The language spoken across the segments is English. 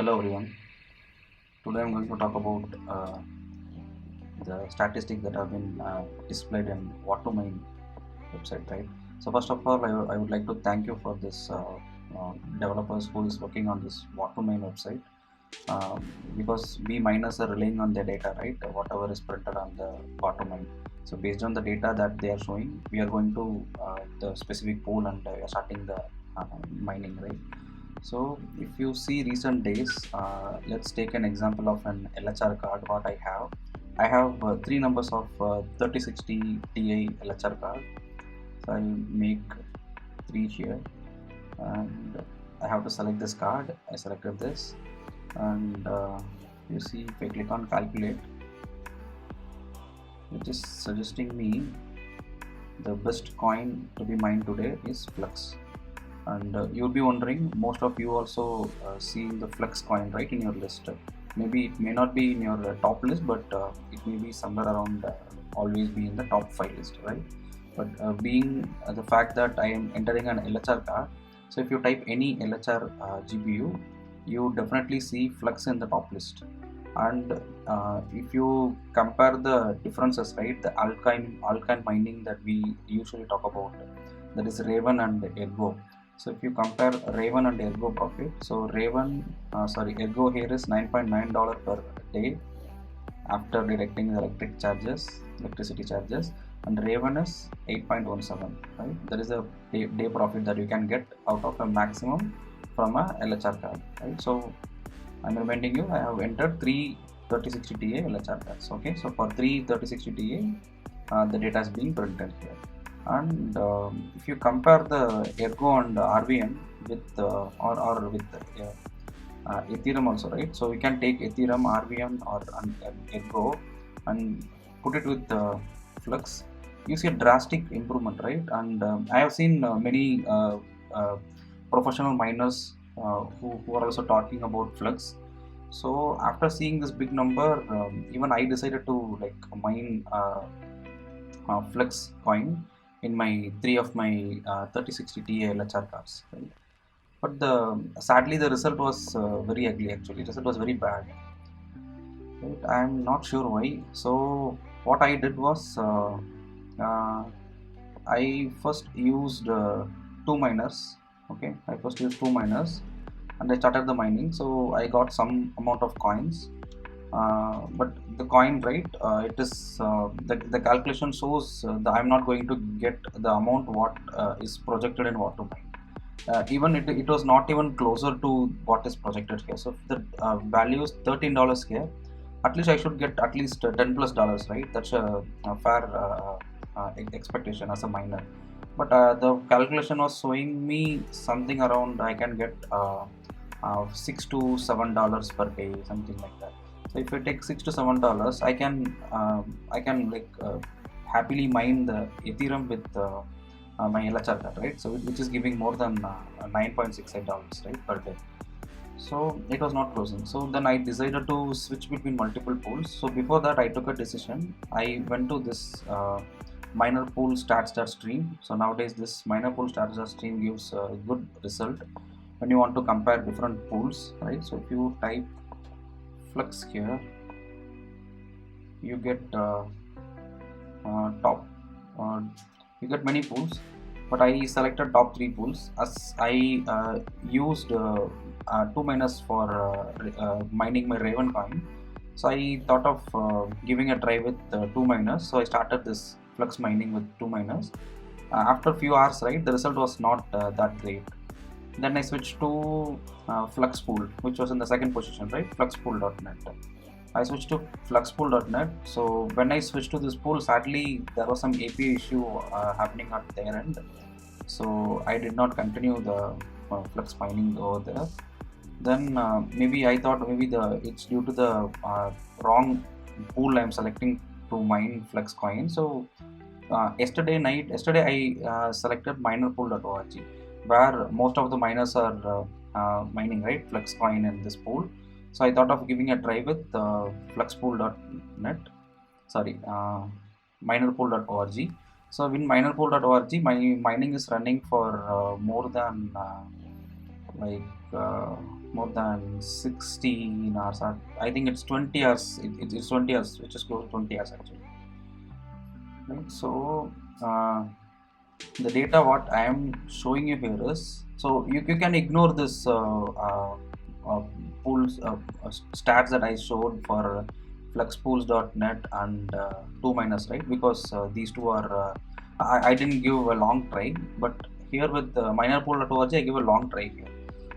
Hello everyone. Today I'm going to talk about the statistics that have been displayed in What2Mine website, right? So first of all, I would like to thank you for this developers who is working on this What2Mine website, because we miners are relying on their data, right? Whatever is printed on the What2Mine. So based on the data that they are showing, we are going to the specific pool and we are starting the mining, right? So if you see recent days, let's take an example of an LHR card. What I have three numbers of 3060 Ti LHR card. So I'll make three here, and I have to select this card. I selected this, and you see if I click on calculate, it is suggesting me the best coin to be mined today is Flux. And you'll be wondering, most of you also seeing the Flux coin right in your list. Maybe it may not be in your top list, but it may be somewhere around, always be in the top 5 list, right? But being the fact that I am entering an LHR card, so if you type any LHR GPU, you definitely see Flux in the top list. And if you compare the differences, right, the alkyne mining that we usually talk about, that is Raven and Ergo. So if you compare Raven and Ergo profit, so Ergo here is $9.9 per day after deducting the electricity charges, and Raven is 8.17, right? That is a day profit that you can get out of a maximum from a LHR card, right? So I'm reminding you, I have entered three 3060 Ti LHR cards. Okay, so for three 3060 Ti, the data is being printed here. And if you compare the Ergo and RVM with or with Ethereum also, right? So we can take Ethereum, RVM, or Ergo and put it with Flux. You see a drastic improvement, right? And I have seen many professional miners who are also talking about Flux. So after seeing this big number, even I decided to like mine Flux coin in my three of my 3060 Ti LHR cards, right? But sadly the result was very ugly. Actually, the result was very bad. Right? I'm not sure why. So what I did was uh, I first used two miners. Okay, I first used two miners and I started the mining. So I got some amount of coins. But the coin, right, it is the calculation shows that I'm not going to get the amount what is projected in What2Mine. Even it was not even closer to what is projected here. So if the value is $13 here, at least I should get at least $10+, right? That's a fair expectation as a miner. But the calculation was showing me something around I can get $6 to $7 per day, something like that. So if I take $6 to $7, I can like happily mine the Ethereum with my LHR card, right? So which is giving more than $9.68, right, per day. So it was not closing. So then I decided to switch between multiple pools. So before that, I took a decision. I went to this miner pool stats.stream. So nowadays, this miner pool stats.stream gives a good result when you want to compare different pools, right? So if you type Flux here, you get top. You get many pools, but I selected top three pools as I used two miners for mining my Raven coin. So I thought of giving a try with two miners. So I started this Flux mining with two miners. After a few hours, right, the result was not that great. Then I switched to Fluxpool, which was in the second position, right? Fluxpool.net. I switched to Fluxpool.net. So when I switched to this pool, sadly there was some API issue happening at their end. So I did not continue the Flux mining over there. Then maybe I thought maybe it's due to the wrong pool I'm selecting to mine Flux coin. So yesterday I selected minerpool.org, where most of the miners are mining, right, Flux coin in this pool. So I thought of giving a try with fluxpool.net, sorry, minerpool.org. So in minerpool.org, my mining is running for more than like more than 16 hours. I think it's 20 hours. It's 20 hours, which is close to 20 hours actually. Right. So the data what I am showing you here is, so you can ignore this uh, pools stats that I showed for fluxpools.net and 2miners, right? Because these two are I didn't give a long try, but here with minerpool.org I give a long try here.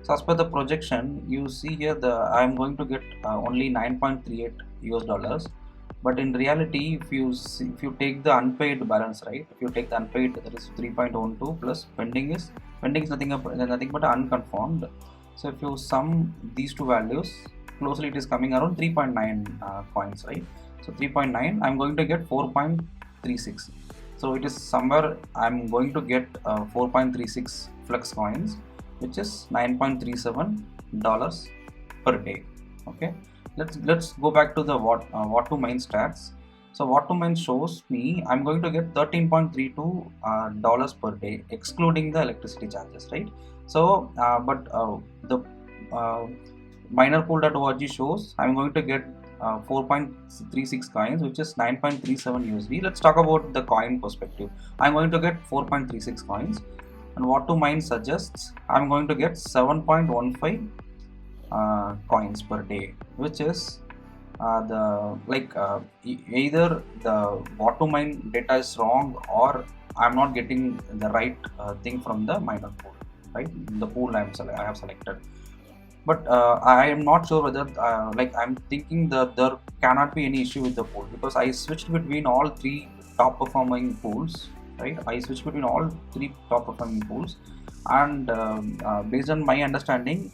So as per the projection, you see here I'm going to get only 9.38 US dollars. But in reality, if you take the unpaid balance, right? If you take the unpaid, that is 3.12 plus pending is nothing but unconfirmed. So if you sum these two values closely, it is coming around 3.9 coins, right? So 3.9, I'm going to get 4.36. So it is somewhere I'm going to get 4.36 Flux coins, which is $9.37 per day. Okay, let's go back to the what to mine stats. So what to mine shows me I'm going to get $13.32 dollars per day, excluding the electricity charges, right? So but the minerpool.org shows I'm going to get 4.36 coins, which is 9.37 USD. Let's talk about the coin perspective. I'm going to get 4.36 coins, and what to mine suggests I'm going to get 7.15 coins per day, which is either the what to mine data is wrong, or I'm not getting the right thing from the miner pool, right? The pool I have selected. But I am not sure whether I'm thinking that there cannot be any issue with the pool, because I switched between all three top performing pools, right? I switched between all three top performing pools, and based on my understanding,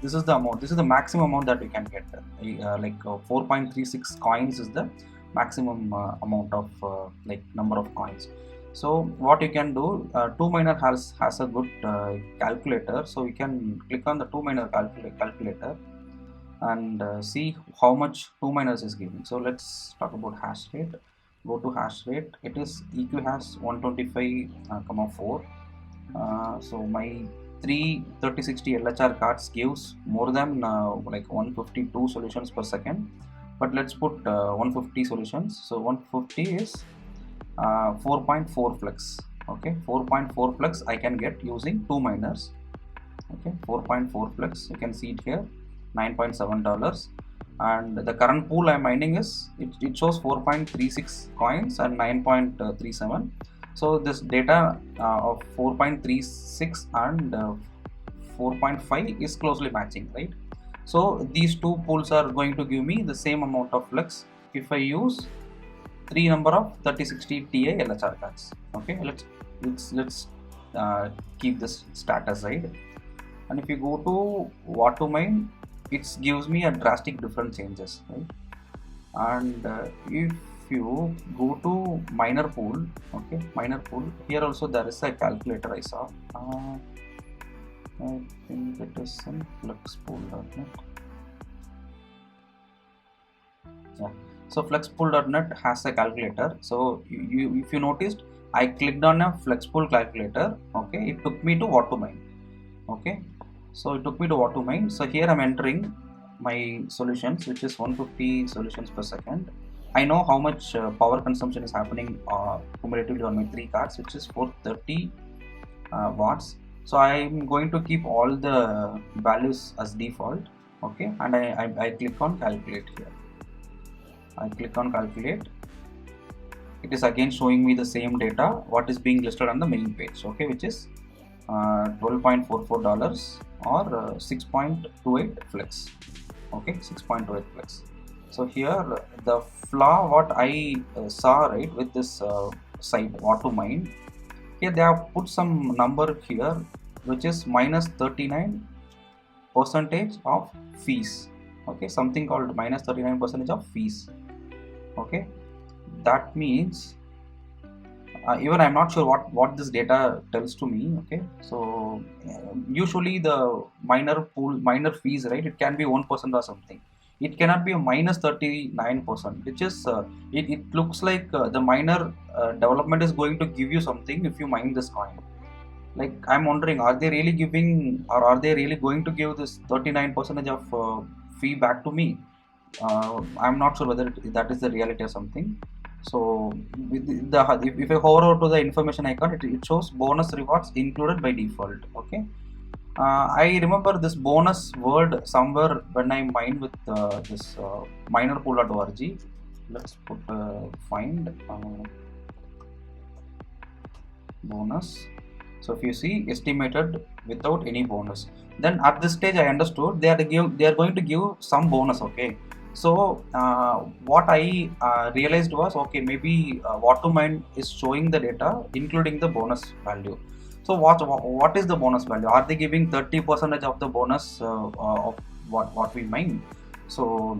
this is the maximum amount that we can get. 4.36 coins is the maximum amount of number of coins. So what you can do, 2miner has a good calculator, so you can click on the 2miner calculator and see how much 2miners is giving. So let's talk about hash rate. Go to hash rate. It is EQ hash 125,4. So my 3060 LHR cards gives more than 152 solutions per second, but let's put 150 solutions. So 150 is 4.4 flux. Okay, 4.4 flux I can get using 2miners. Okay, 4.4 flux, you can see it here, $9.7. And the current pool I'm mining is it shows 4.36 coins and 9.37. So this data of 4.36 and 4.5 is closely matching, right? So these two pools are going to give me the same amount of flux if I use 3 number of 3060 Ti LHR cards. Okay, let's keep this stat aside. And if you go to what to mine, it gives me a drastic different changes, right? And if you go to miner pool, okay, miner pool, here also there is a calculator I saw. I think it is in fluxpool.net. Yeah, so fluxpool.net has a calculator. So if you noticed, I clicked on a fluxpool calculator. Okay, it took me to what to mine. Okay, so it took me to what to mine. So here I'm entering my solutions, which is 150 solutions per second. I know how much power consumption is happening cumulatively on my 3 cards, which is 430 watts. So I'm going to keep all the values as default. Okay, and I click on calculate here. I click on calculate. It is again showing me the same data what is being listed on the main page. Okay, which is $12.44 or 6.28 flux. Okay, 6.28 flux. So here the flaw what I saw, right, with this site what to mine, here they have put some number here which is minus 39% of fees. Okay, something called minus 39% of fees. Okay, that means even I'm not sure what this data tells to me. Okay, so usually the miner fees, right, it can be 1% or something. It cannot be a minus 39%, which is it looks like the miner development is going to give you something if you mine this coin. Like, I'm wondering, are they really giving, or are they really going to give this 39% of fee back to me? I'm not sure whether that is the reality or something. So with if I hover over to the information icon, it shows bonus rewards included by default. Okay. I remember this bonus word somewhere when I mine with this minerpool.org. Let's put find bonus. So if you see estimated without any bonus, then at this stage I understood they are going to give some bonus. Okay. So what I realized was, okay, maybe Watermind is showing the data including the bonus value. So what is the bonus value? Are they giving 30% of the bonus of what we mine? So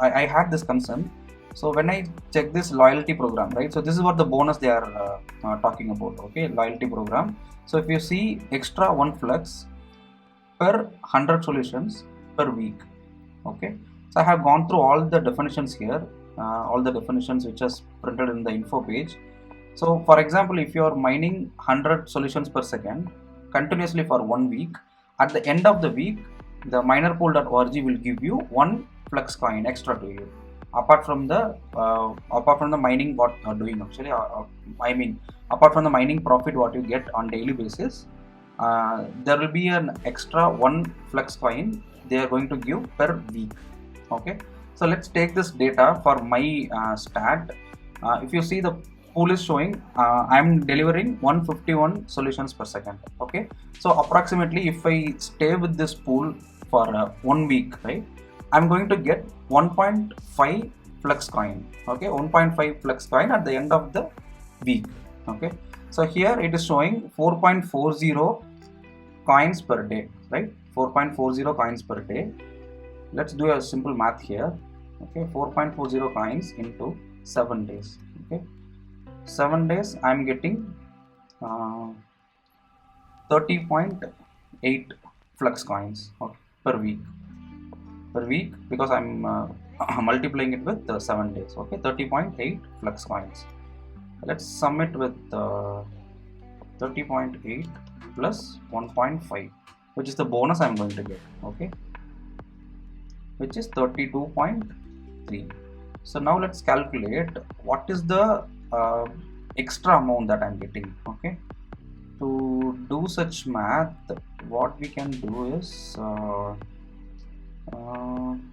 I had this concern. So when I check this loyalty program, right? So this is what the bonus they are talking about. Okay, loyalty program. So if you see extra 1 flux per 100 solutions per week. Okay. So I have gone through all the definitions here, all the definitions which is printed in the info page. So for example, if you are mining 100 solutions per second continuously for 1 week, at the end of the week, the minerpool.org will give you 1 flux coin extra to you. Apart from the mining what you are doing actually, I mean, apart from the mining profit what you get on daily basis, there will be an extra 1 flux coin they are going to give per week. Okay, so let's take this data for my stat. If you see, the pool is showing I'm delivering 151 solutions per second. Okay, so approximately if I stay with this pool for 1 week, right, I'm going to get 1.5 flux coin. Okay, 1.5 flux coin at the end of the week. Okay, so here it is showing 4.40 coins per day, right? 4.40 coins per day. Let's do a simple math here. Okay, 4.40 coins into 7 days. Okay, 7 days I'm getting 30.8 flux coins, okay, per week. Because I'm multiplying it with 7 days. Okay, 30.8 flux coins. Let's sum it with 30.8 plus 1.5, which is the bonus I'm going to get. Okay, which is 32.3. So now let's calculate what is the extra amount that I'm getting. Okay, to do such math, what we can do is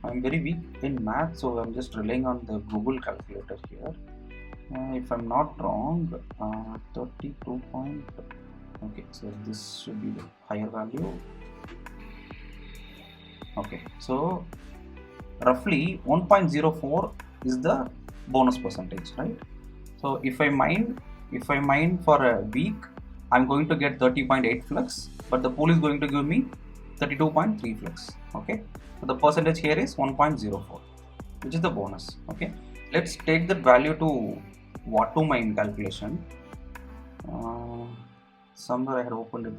I'm very weak in math, so I'm just relying on the Google calculator here. If I'm not wrong, 32 point. Okay, so this should be the higher value. Okay, so roughly 1.04 is the bonus percentage, right? So if I mine for a week, I'm going to get 30.8 flux, but the pool is going to give me 32.3 flux. Okay, so the percentage here is 1.04, which is the bonus. Okay, let's take that value to Watermind calculation. Somewhere I had opened that,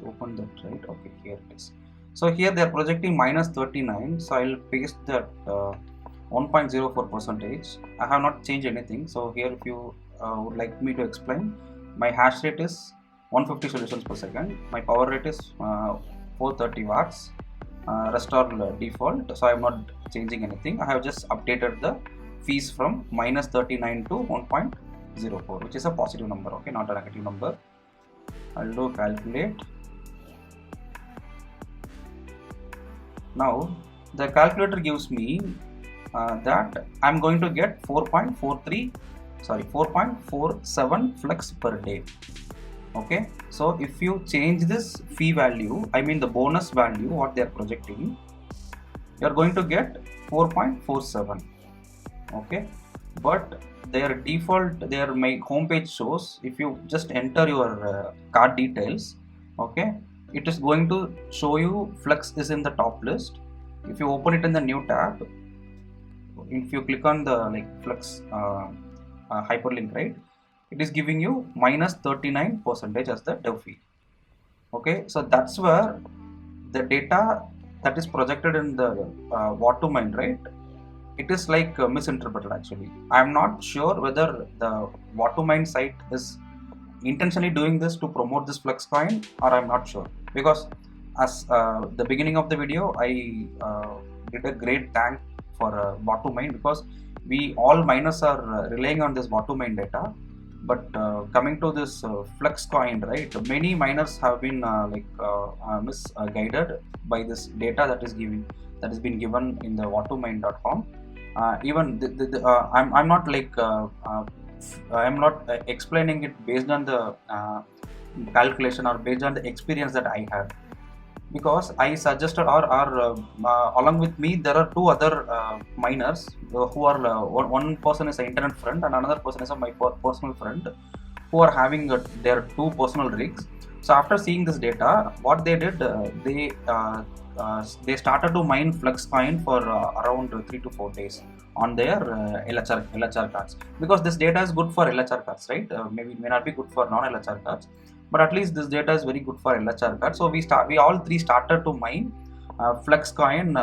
right? Okay, here it is. So here they are projecting minus 39, so I'll paste that 1.04 percentage. I have not changed anything. So here, if you would like me to explain, my hash rate is 150 solutions per second. My power rate is 430 watts. Rest are default, so I am not changing anything. I have just updated the fees from minus 39 to 1.04, which is a positive number. Okay, not a negative number. I'll do calculate. Now the calculator gives me that I'm going to get 4.47 flux per day. Okay, so if you change this fee value, I mean the bonus value, what they are projecting, you are going to get 4.47. Okay, but their default, my homepage shows, if you just enter your card details, okay, it is going to show you flux is in the top list. If you open it in the new tab, if you click on the flux hyperlink, right, it is giving you minus 39% as the dev fee. Okay, so that's where the data that is projected in the Watermind, right, it is misinterpreted actually. I am not sure whether the Watermind site is intentionally doing this to promote this Flex coin, or I'm not sure, because as the beginning of the video I did a great thank for Bot2Mine, because we all miners are relying on this Bot2Mine data. But coming to this Flex coin, right, many miners have been misguided by this data that has been given in the Bot2Mine.com. Even I'm not I'm not explaining it based on the calculation or based on the experience that I had, because I suggested, or along with me there are two other miners who are one person is an internet friend and another person is my personal friend, who are having their two personal rigs. So after seeing this data, what they did, they started to mine Flex coin for around 3 to 4 days on their LHR cards, because this data is good for LHR cards, right? Maybe it may not be good for non-LHR cards, but at least this data is very good for LHR cards. So we all three started to mine Flex coin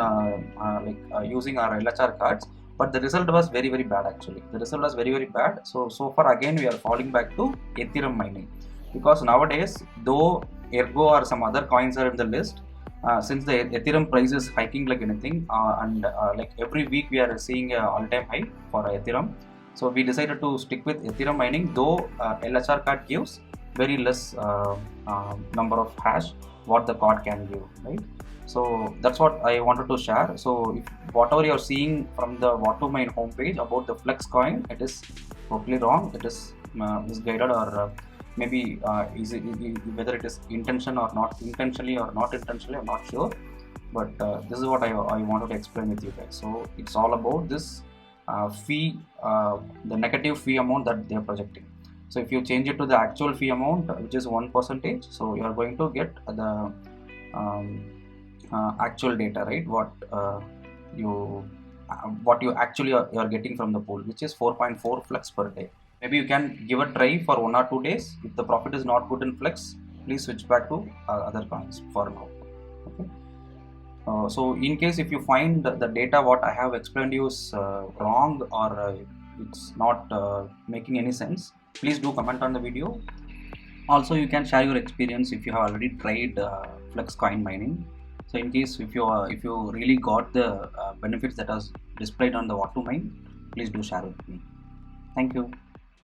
using our LHR cards, but the result was very bad. Actually the result was very bad. So far again we are falling back to Ethereum mining, because nowadays, though Ergo or some other coins are in the list, since the Ethereum price is hiking like anything, and like every week we are seeing an all-time high for Ethereum, so we decided to stick with Ethereum mining, though LHR card gives very less number of hash what the card can give, right? So that's what I wanted to share. So if whatever you're seeing from the Bot2Mine homepage about the Flex coin, it is totally wrong. It is misguided, or maybe whether it is intention or not intentionally or not intentionally, I'm not sure. But this is what I wanted to explain with you guys. So it's all about this fee, the negative fee amount that they are projecting. So if you change it to the actual fee amount, which is 1%, so you are going to get the actual data, right? What you actually are getting from the pool, which is 4.4 Flex per day. Maybe you can give a try for 1 or 2 days. If the profit is not good in Flex, please switch back to other coins for now. Okay. So in case if you find the data what I have explained you is wrong, or it's not making any sense, please do comment on the video. Also you can share your experience if you have already tried Flex coin mining. So in case if you really got the benefits that are displayed on the Bot2Mine, please do share with me. Thank you.